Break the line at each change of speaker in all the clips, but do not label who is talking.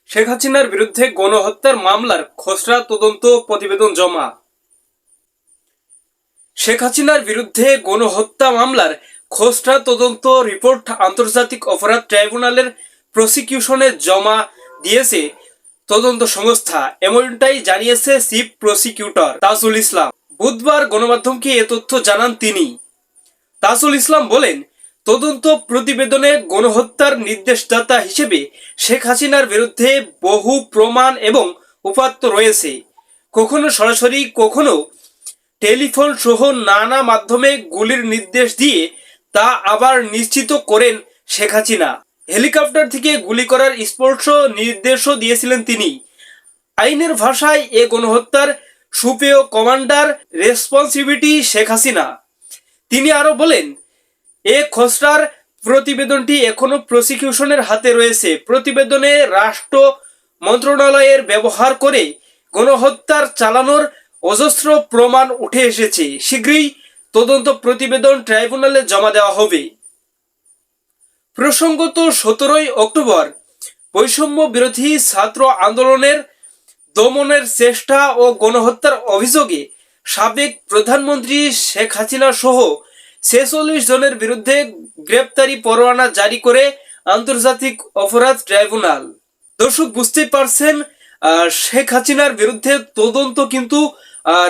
শেখ হাসিনার বিরুদ্ধে গণহত্যার মামলার খসড়া তদন্ত প্রতিবেদন জমা। শেখ হাসিনার বিরুদ্ধে গণহত্যা মামলার খসড়া তদন্ত রিপোর্ট আন্তর্জাতিক অপরাধ ট্রাইব্যুনালের প্রসিকিউশনে জমা দিয়েছে তদন্ত সংস্থা। এমনটাই জানিয়েছে চিফ প্রসিকিউটর তাজুল ইসলাম। বুধবার গণমাধ্যমকে এ তথ্য জানান তিনি। তাজুল ইসলাম বলেন, তদন্ত প্রতিবেদনে গণহত্যার নির্দেশদাতা হিসেবে শেখ হাসিনার বিরুদ্ধে বহু প্রমাণ এবং উপাত্ত রয়েছে। কখনো সরাসরি, কখনো টেলিফোন সহ নানা মাধ্যমে গুলির নির্দেশ দিয়ে তা আবার নিশ্চিত করেন শেখ হাসিনা। হেলিকপ্টার থেকে গুলি করার স্পষ্ট নির্দেশও দিয়েছিলেন তিনি। আইনের ভাষায় এ গণহত্যার সুপেয় কমান্ডার রেসপন্সিবিলিটি শেখ হাসিনা। তিনি আরো বলেন, এ খসড়ার প্রতিবেদনটি এখনো প্রসিকিউশনের হাতে রয়েছে। প্রতিবেদনে রাষ্ট্র মন্ত্রণালয়ের ব্যবহার করে গণহত্যার চালানোর অজস্র প্রমাণ উঠে এসেছে। শীঘ্রই তদন্ত প্রতিবেদন ট্রাইব্যুনালে জমা দেওয়া হবে। প্রসঙ্গত 17 অক্টোবর বৈষম্য বিরোধী ছাত্র আন্দোলনের দমনের চেষ্টা ও গণহত্যার অভিযোগে সাবেক প্রধানমন্ত্রী শেখ হাসিনা সহ 46 জনের বিরুদ্ধে গ্রেপ্তারি পরোয়ানা জারি করে আন্তর্জাতিক অপরাধ ট্রাইব্যুনাল। দর্শক, বুঝতে পারছেন, শেখ হাসিনার বিরুদ্ধে তদন্ত কিন্তু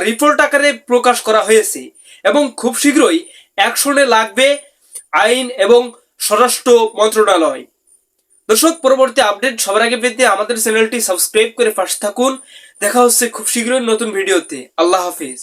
রিপোর্ট আকারে প্রকাশ করা হয়েছে এবং খুব শীঘ্রই অ্যাকশনে লাগবে আইন এবং স্বরাষ্ট্র মন্ত্রণালয়। দর্শক, পরবর্তী আপডেট সবার আগে পেতে আমাদের চ্যানেলটি সাবস্ক্রাইব করে পাশে থাকুন। দেখা হচ্ছে খুব শীঘ্রই নতুন ভিডিওতে। আল্লাহ হাফিজ।